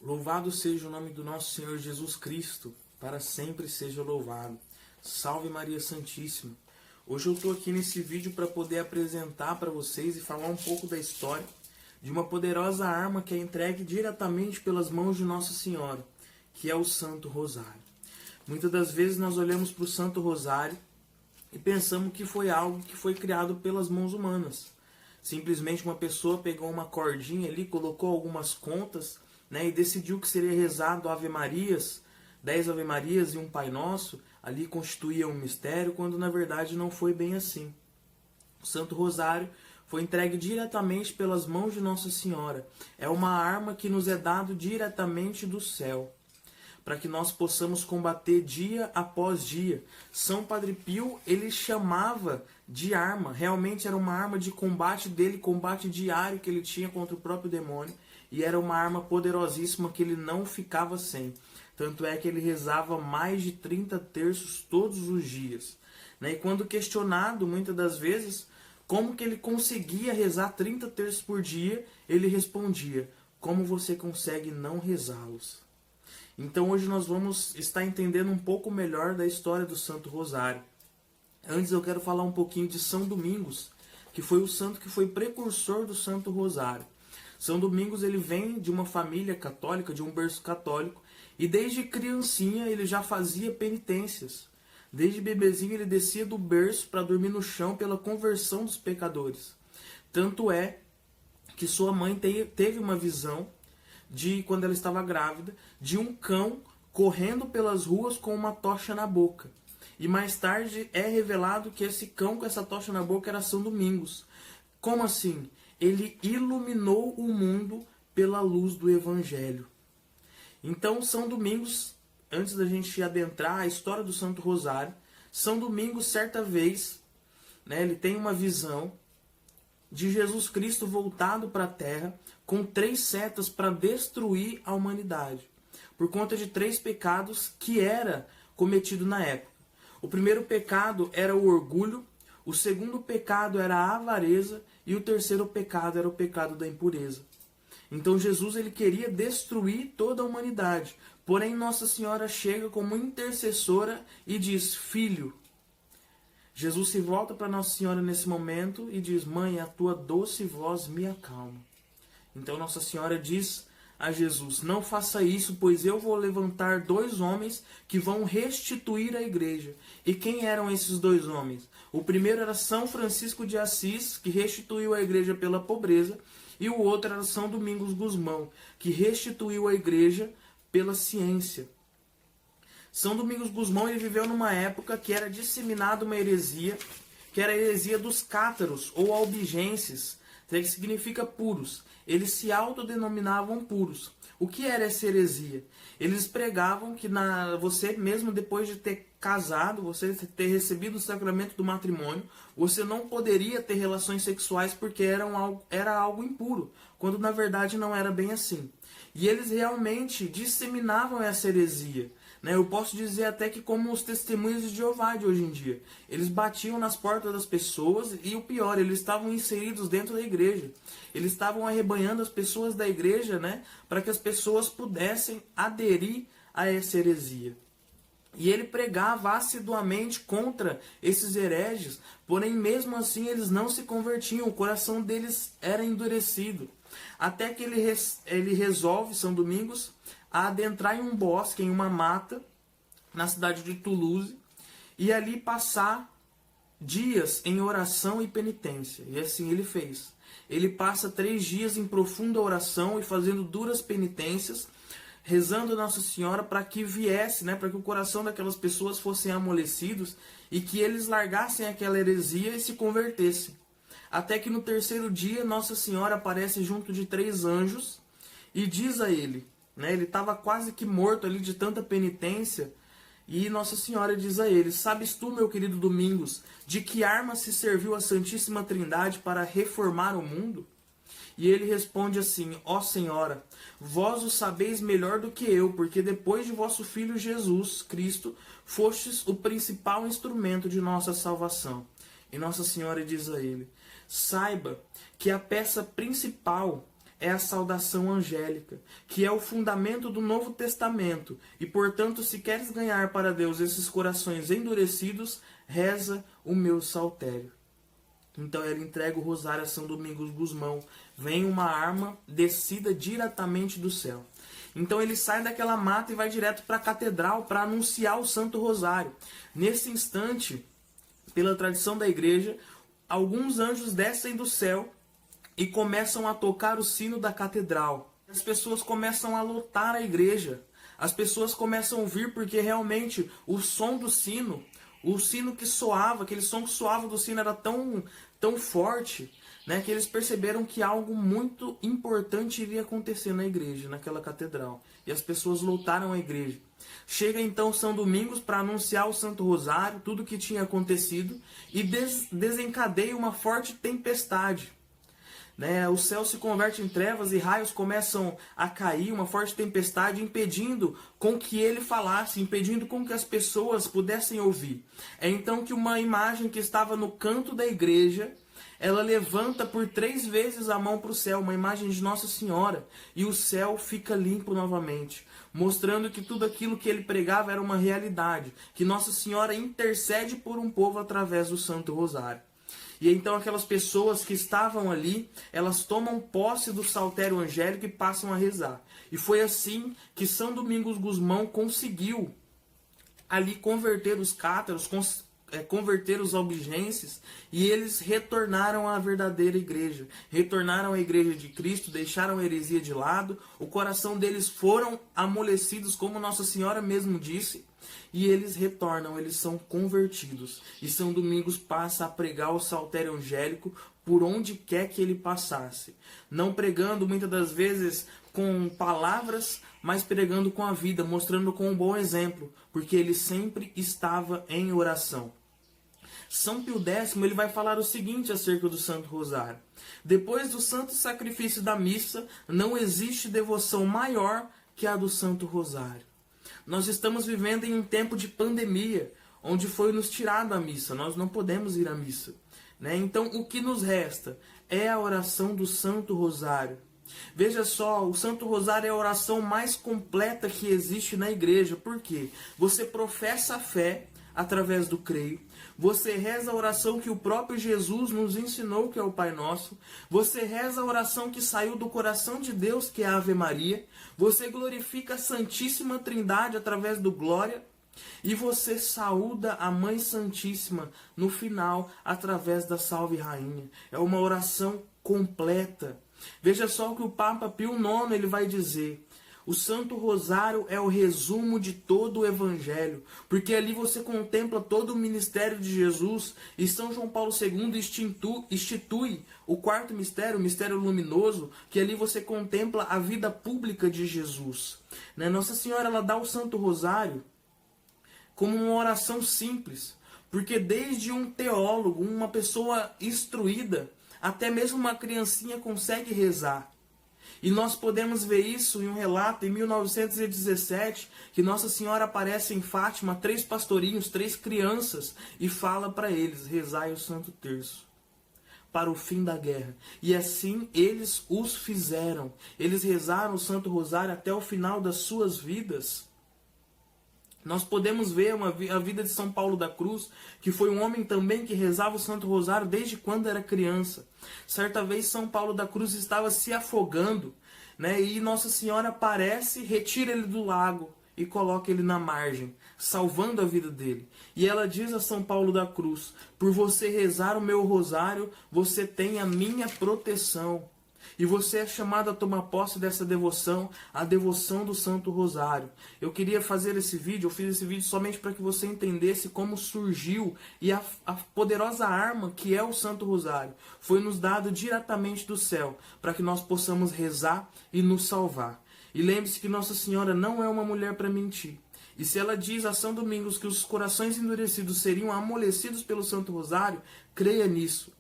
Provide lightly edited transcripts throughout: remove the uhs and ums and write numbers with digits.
Louvado seja o nome do nosso Senhor Jesus Cristo, para sempre seja louvado. Salve Maria Santíssima. Hoje eu estou aqui nesse vídeo para poder apresentar para vocês e falar um pouco da história de uma poderosa arma que é entregue diretamente pelas mãos de Nossa Senhora, que é o Santo Rosário. Muitas das vezes nós olhamos para o Santo Rosário e pensamos que foi algo que foi criado pelas mãos humanas. Simplesmente uma pessoa pegou uma cordinha ali, colocou algumas contas, e decidiu que seria rezado Ave Marias, 10 Ave Marias e um Pai Nosso, ali constituía um mistério, quando na verdade não foi bem assim. O Santo Rosário foi entregue diretamente pelas mãos de Nossa Senhora. É uma arma que nos é dado diretamente do céu, para que nós possamos combater dia após dia. São Padre Pio, ele chamava de arma, realmente era uma arma de combate dele, combate diário que ele tinha contra o próprio demônio, e era uma arma poderosíssima que ele não ficava sem. Tanto é que ele rezava mais de 30 terços todos os dias. E quando questionado, muitas das vezes, como que ele conseguia rezar 30 terços por dia, ele respondia: como você consegue não rezá-los? Então hoje nós vamos estar entendendo um pouco melhor da história do Santo Rosário. Antes eu quero falar um pouquinho de São Domingos, que foi o santo que foi precursor do Santo Rosário. São Domingos ele vem de uma família católica, de um berço católico, e desde criancinha ele já fazia penitências. Desde bebezinho ele descia do berço para dormir no chão pela conversão dos pecadores. Tanto é que sua mãe teve uma visão de, quando ela estava grávida, de um cão correndo pelas ruas com uma tocha na boca. E mais tarde é revelado que esse cão com essa tocha na boca era São Domingos. Como assim? Ele iluminou o mundo pela luz do Evangelho. Então, São Domingos, antes da gente adentrar a história do Santo Rosário, São Domingos, certa vez, ele tem uma visão de Jesus Cristo voltado para a Terra com 3 setas para destruir a humanidade, por conta de 3 pecados que era cometido na época. O primeiro pecado era o orgulho, o segundo pecado era a avareza e o terceiro pecado era o pecado da impureza. Então Jesus ele queria destruir toda a humanidade, porém Nossa Senhora chega como intercessora e diz: filho. Jesus se volta para Nossa Senhora nesse momento e diz: mãe, a tua doce voz me acalma. Então Nossa Senhora diz a Jesus: não faça isso, pois eu vou levantar 2 homens que vão restituir a igreja. E quem eram esses 2 homens? O primeiro era São Francisco de Assis, que restituiu a igreja pela pobreza, e o outro era São Domingos Gusmão, que restituiu a igreja pela ciência. São Domingos Gusmão ele viveu numa época que era disseminada uma heresia, que era a heresia dos cátaros ou albigenses, que significa puros. Eles se autodenominavam puros. O que era essa heresia? Eles pregavam que você mesmo depois de ter casado, você ter recebido o sacramento do matrimônio, você não poderia ter relações sexuais porque era algo impuro, quando na verdade não era bem assim. E eles realmente disseminavam essa heresia. Eu posso dizer até que como os testemunhos de Jeová de hoje em dia. Eles batiam nas portas das pessoas e o pior, eles estavam inseridos dentro da igreja. Eles estavam arrebanhando as pessoas da igreja, para que as pessoas pudessem aderir a essa heresia. E ele pregava assiduamente contra esses hereges, porém mesmo assim eles não se convertiam, o coração deles era endurecido. Até que ele resolve, São Domingos, a adentrar em um bosque, em uma mata, na cidade de Toulouse, e ali passar dias em oração e penitência. E assim ele fez. Ele passa 3 dias em profunda oração e fazendo duras penitências, rezando a Nossa Senhora para que viesse, para que o coração daquelas pessoas fossem amolecidos e que eles largassem aquela heresia e se convertessem. Até que no 3º dia Nossa Senhora aparece junto de 3 anjos e diz a ele, ele estava quase que morto ali de tanta penitência, e Nossa Senhora diz a ele: sabes tu, meu querido Domingos, de que arma se serviu a Santíssima Trindade para reformar o mundo? E ele responde assim: ó Senhora, vós o sabeis melhor do que eu, porque depois de vosso Filho Jesus Cristo, fostes o principal instrumento de nossa salvação. E Nossa Senhora diz a ele: saiba que a peça principal é a saudação angélica, que é o fundamento do Novo Testamento. E, portanto, se queres ganhar para Deus esses corações endurecidos, reza o meu saltério. Então ele entrega o rosário a São Domingos Gusmão. Vem uma arma descida diretamente do céu. Então ele sai daquela mata e vai direto para a catedral para anunciar o Santo Rosário. Nesse instante, pela tradição da igreja, alguns anjos descem do céu e começam a tocar o sino da catedral. As pessoas começam a lotar a igreja. As pessoas começam a ouvir porque realmente o som do sino, o sino que soava, aquele som que soava do sino era tão forte, né, que eles perceberam que algo muito importante iria acontecer na igreja, naquela catedral. E as pessoas lotaram a igreja. Chega então São Domingos para anunciar o Santo Rosário, tudo o que tinha acontecido, e desencadeia uma forte tempestade. O céu se converte em trevas e raios começam a cair, uma forte tempestade, impedindo com que ele falasse, impedindo com que as pessoas pudessem ouvir. É então que uma imagem que estava no canto da igreja, ela levanta por 3 vezes a mão para o céu, uma imagem de Nossa Senhora, e o céu fica limpo novamente, mostrando que tudo aquilo que ele pregava era uma realidade, que Nossa Senhora intercede por um povo através do Santo Rosário. E então aquelas pessoas que estavam ali, elas tomam posse do saltério angélico e passam a rezar. E foi assim que São Domingos Gusmão conseguiu ali converter os cátaros, converter os albigenses, e eles retornaram à verdadeira igreja. Retornaram à igreja de Cristo, deixaram a heresia de lado, o coração deles foram amolecidos, como Nossa Senhora mesmo disse, e eles retornam, eles são convertidos. E São Domingos passa a pregar o saltério angélico por onde quer que ele passasse. Não pregando muitas das vezes com palavras, mas pregando com a vida, mostrando com um bom exemplo, porque ele sempre estava em oração. São Pio X ele vai falar o seguinte acerca do Santo Rosário. Depois do santo sacrifício da missa, não existe devoção maior que a do Santo Rosário. Nós estamos vivendo em um tempo de pandemia, onde foi nos tirado a missa. Nós não podemos ir à missa. Então, o que nos resta é a oração do Santo Rosário. Veja só, o Santo Rosário é a oração mais completa que existe na igreja. Por quê? Você professa a fé através do creio. Você reza a oração que o próprio Jesus nos ensinou, que é o Pai Nosso. Você reza a oração que saiu do coração de Deus, que é a Ave Maria. Você glorifica a Santíssima Trindade através do Glória. E você saúda a Mãe Santíssima no final, através da Salve Rainha. É uma oração completa. Veja só o que o Papa Pio IX ele vai dizer. O Santo Rosário é o resumo de todo o Evangelho, porque ali você contempla todo o ministério de Jesus, e São João Paulo II institui o 4º mistério, o mistério luminoso, que ali você contempla a vida pública de Jesus. Nossa Senhora ela dá o Santo Rosário como uma oração simples, porque desde um teólogo, uma pessoa instruída, até mesmo uma criancinha consegue rezar. E nós podemos ver isso em um relato em 1917, que Nossa Senhora aparece em Fátima, 3 pastorinhos, 3 crianças, e fala para eles, rezai o Santo Terço para o fim da guerra. E assim eles os fizeram. Eles rezaram o Santo Rosário até o final das suas vidas. Nós podemos ver a vida de São Paulo da Cruz, que foi um homem também que rezava o Santo Rosário desde quando era criança. Certa vez São Paulo da Cruz estava se afogando, e Nossa Senhora aparece, retira ele do lago e coloca ele na margem, salvando a vida dele. E ela diz a São Paulo da Cruz, por você rezar o meu rosário, você tem a minha proteção. E você é chamado a tomar posse dessa devoção, a devoção do Santo Rosário. Eu queria fazer esse vídeo, eu fiz esse vídeo somente para que você entendesse como surgiu e a poderosa arma que é o Santo Rosário. Foi nos dado diretamente do céu, para que nós possamos rezar e nos salvar. E lembre-se que Nossa Senhora não é uma mulher para mentir. E se ela diz a São Domingos que os corações endurecidos seriam amolecidos pelo Santo Rosário, creia nisso.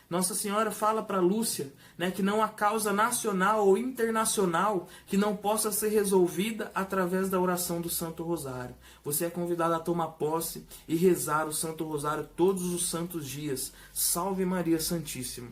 Nossa Senhora fala para Lúcia, que não há causa nacional ou internacional que não possa ser resolvida através da oração do Santo Rosário. Você é convidado a tomar posse e rezar o Santo Rosário todos os santos dias. Salve Maria Santíssima!